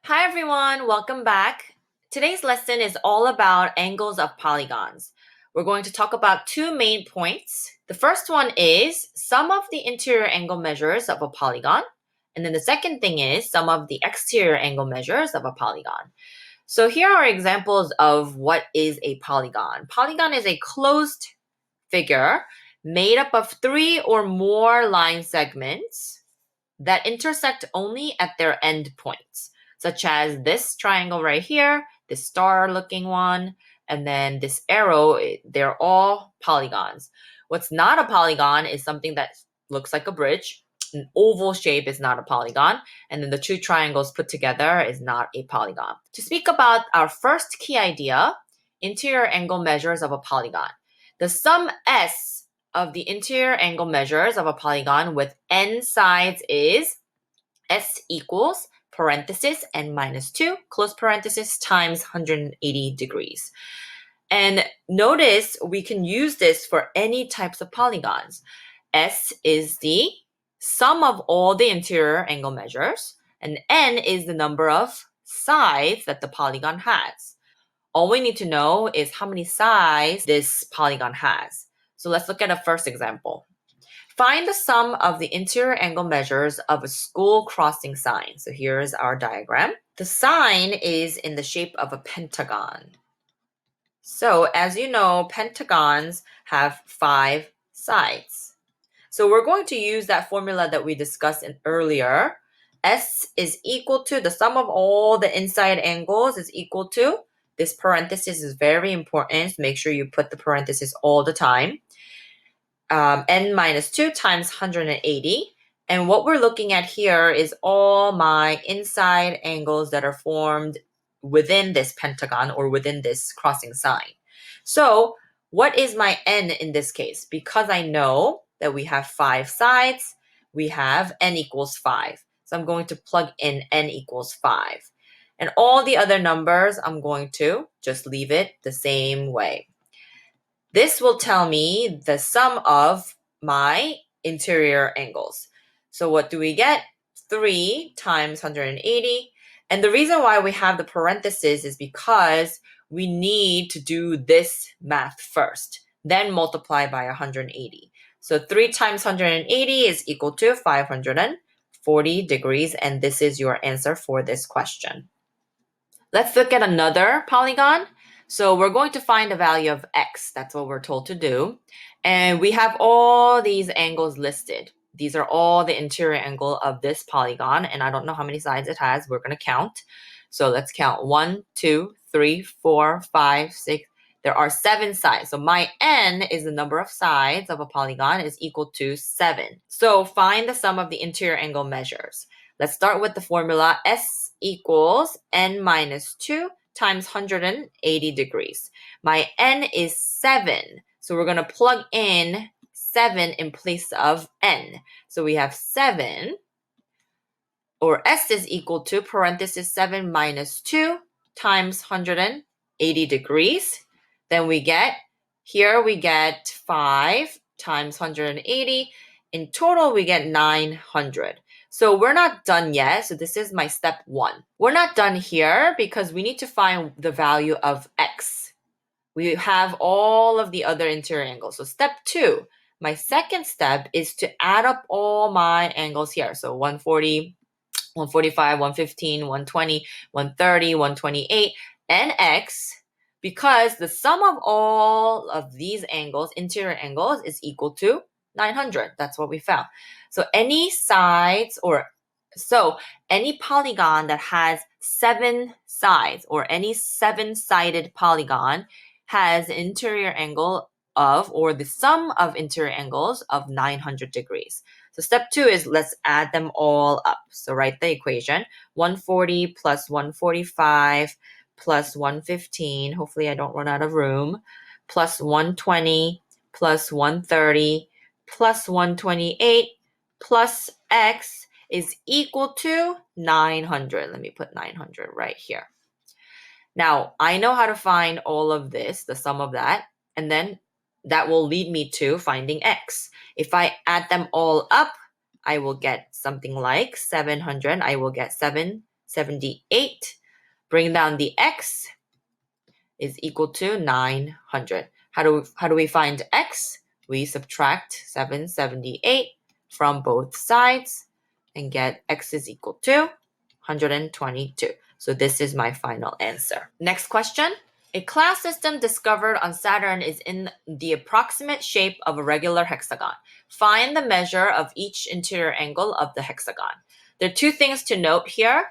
Hi everyone, welcome back. Today's lesson is all about angles of polygons. We're going to talk about two main points. The first one is sum of the interior angle measures of a polygon. And then the second thing is sum of the exterior angle measures of a polygon. So here are examples of what is a polygon. Polygon is a closed figure made up of three or more line segments that intersect only at their end points, such as this triangle right here, this star-looking one, and then this arrow. They're all polygons. What's not a polygon is something that looks like a bridge. An oval shape is not a polygon, and then the two triangles put together is not a polygon. To speak about our first key idea, interior angle measures of a polygon. The sum S of the interior angle measures of a polygon with n sides is S equals parenthesis n minus 2 close parenthesis times 180 degrees. And notice we can use this for any types of polygons. S is the sum of all the interior angle measures, and n is the number of sides that the polygon has. All we need to know is how many sides this polygon has. So let's look at a first example. Find the sum of the interior angle measures of a school crossing sign. So here's our diagram. The sign is in the shape of a pentagon. So as you know, pentagons have 5 sides. So we're going to use that formula that we discussed earlier. S is equal to the sum of all the inside angles is equal to, this parenthesis is very important. Make sure you put the parenthesis all the time. N minus 2 times 180. And what we're looking at here is all my inside angles that are formed within this pentagon or within this crossing sign. So what is my n in this case? Because I know that we have 5 sides, we have n equals 5. So I'm going to plug in n equals 5. And all the other numbers, I'm going to just leave it the same way. This will tell me the sum of my interior angles. So what do we get? 3 times 180. And the reason why we have the parentheses is because we need to do this math first, then multiply by 180. So 3 times 180 is equal to 540 degrees, and this is your answer for this question. Let's look at another polygon. So we're going to find the value of x. That's what we're told to do. And we have all these angles listed. These are all the interior angle of this polygon. And I don't know how many sides it has. We're going to count. So let's count 1, 2, 3, 4, 5, 6. There are 7 sides. So my n is the number of sides of a polygon is equal to 7. So find the sum of the interior angle measures. Let's start with the formula. S equals n minus 2 times 180 degrees. My n is 7. So we're going to plug in 7 in place of n. So we have 7, or S is equal to parenthesis 7 minus 2 times 180 degrees. Then we get 5 times 180. In total, we get 900. So we're not done yet. So this is my step 1. We're not done here because we need to find the value of x. We have all of the other interior angles. So step 2, my second step is to add up all my angles here. So 140, 145, 115, 120, 130, 128, and x, because the sum of all of these angles, interior angles, is equal to 900. That's what we found. So any polygon that has 7 sides, or any 7-sided polygon, has an interior angle of, or the sum of interior angles of 900 degrees. So step 2 is let's add them all up. So write the equation. 140 plus 145 plus 115, hopefully I don't run out of room, plus 120 plus 130 plus 128 plus x is equal to 900. Let me put 900 right here. Now, I know how to find all of this, the sum of that, and then that will lead me to finding x. If I add them all up, I will get something like 700. I will get 7 778. Bring down the x is equal to 900. How do we find x? We subtract 778 from both sides and get x is equal to 122. So this is my final answer. Next question. A class system discovered on Saturn is in the approximate shape of a regular hexagon. Find the measure of each interior angle of the hexagon. There are two things to note here.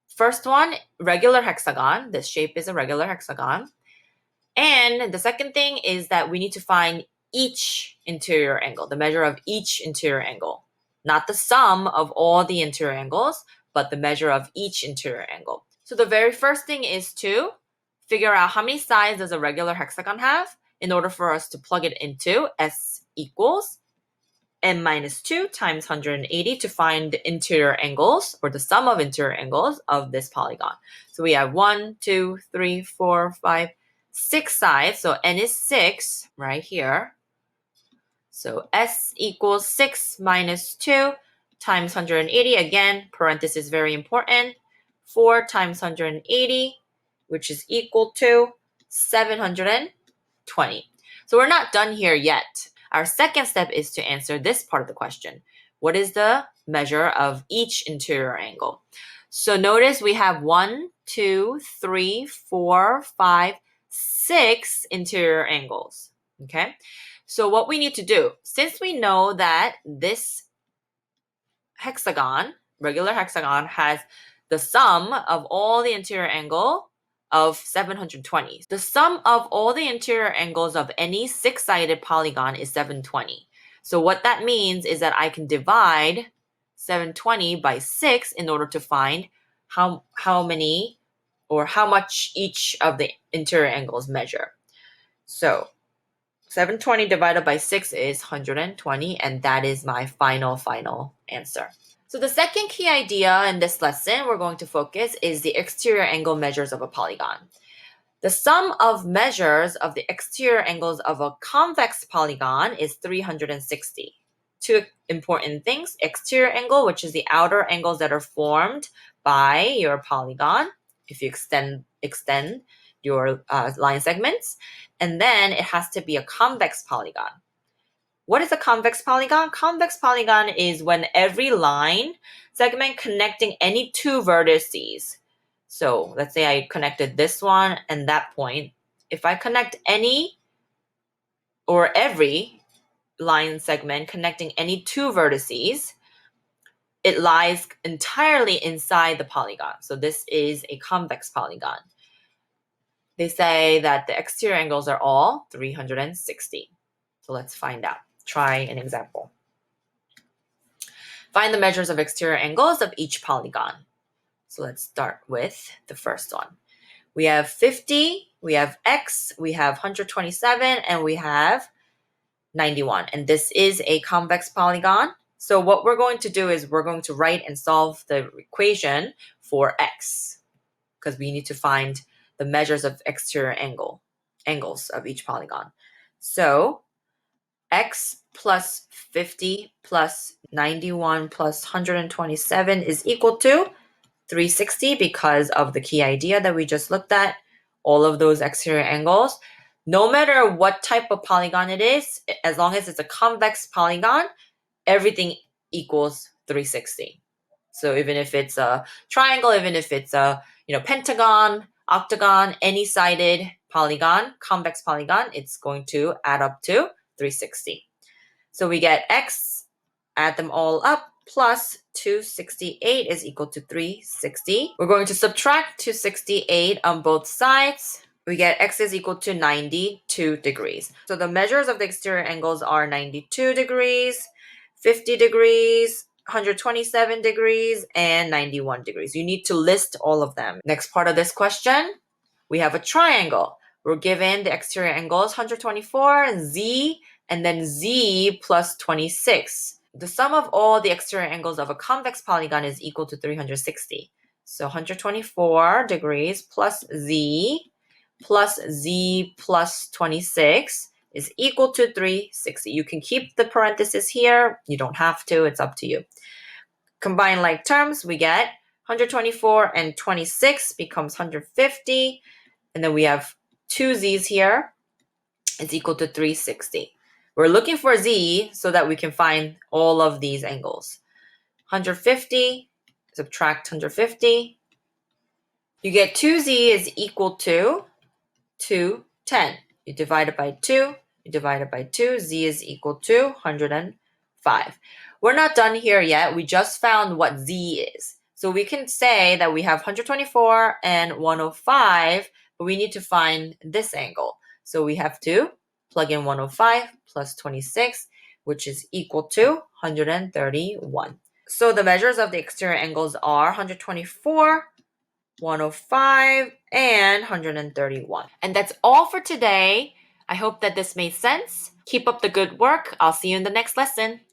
First one, regular hexagon. This shape is a regular hexagon. And the second thing is that we need to find each interior angle, the measure of each interior angle. Not the sum of all the interior angles, but the measure of each interior angle. So the very first thing is to figure out how many sides does a regular hexagon have in order for us to plug it into S equals n minus 2 times 180 to find the interior angles or the sum of interior angles of this polygon. So we have 1, 2, 3, 4, 5, 6 sides. So n is 6 right here. So S equals 6 minus 2 times 180. Again, parenthesis very important. 4 times 180, which is equal to 720. So we're not done here yet. Our second step is to answer this part of the question. What is the measure of each interior angle? So notice we have 1, 2, 3, 4, 5, 6 interior angles. Okay? So what we need to do, since we know that this hexagon, regular hexagon, has the sum of all the interior angle of 720. The sum of all the interior angles of any six-sided polygon is 720. So what that means is that I can divide 720 by 6 in order to find how many or how much each of the interior angles measure. So 720 divided by 6 is 120, and that is my final answer. So the second key idea in this lesson we're going to focus is the exterior angle measures of a polygon. The sum of measures of the exterior angles of a convex polygon is 360. Two important things: exterior angle, which is the outer angles that are formed by your polygon if you extend your line segments, and then it has to be a convex polygon. What is a convex polygon? Convex polygon is when every line segment connecting any two vertices. So let's say I connected this one and that point. If I connect any or every line segment connecting any two vertices, it lies entirely inside the polygon. So this is a convex polygon. They say that the exterior angles are all 360. So let's find out. Try an example. Find the measures of exterior angles of each polygon. So let's start with the first one. We have 50, we have X, we have 127, and we have 91. And this is a convex polygon. So what we're going to do is we're going to write and solve the equation for X, because we need to find the measures of exterior angles of each polygon. So X plus 50 plus 91 plus 127 is equal to 360 because of the key idea that we just looked at, all of those exterior angles. No matter what type of polygon it is, as long as it's a convex polygon, everything equals 360. So even if it's a triangle, even if it's a pentagon, octagon, any sided polygon, convex polygon, it's going to add up to 360. So we get X, add them all up, plus 268 is equal to 360. We're going to subtract 268 on both sides. We get X is equal to 92 degrees. So the measures of the exterior angles are 92 degrees, 50 degrees, 127 degrees, and 91 degrees. You need to list all of them. Next part of this question, we have a triangle. We're given the exterior angles 124, Z, and then Z plus 26. The sum of all the exterior angles of a convex polygon is equal to 360. So 124 degrees plus Z plus 26 is equal to 360. You can keep the parenthesis here. You don't have to. It's up to you. Combine like terms, we get 124 and 26 becomes 150. And then we have two z's here. It's equal to 360. We're looking for z so that we can find all of these angles. 150, subtract 150. You get 2z is equal to 210. You divide it by 2. You divide it by 2. Z is equal to 105. We're not done here yet. We just found what z is. So we can say that we have 124 and 105, but we need to find this angle. So we have to plug in 105 plus 26, which is equal to 131. So the measures of the exterior angles are 124, 105, and 131. And that's all for today. I hope that this made sense. Keep up the good work. I'll see you in the next lesson.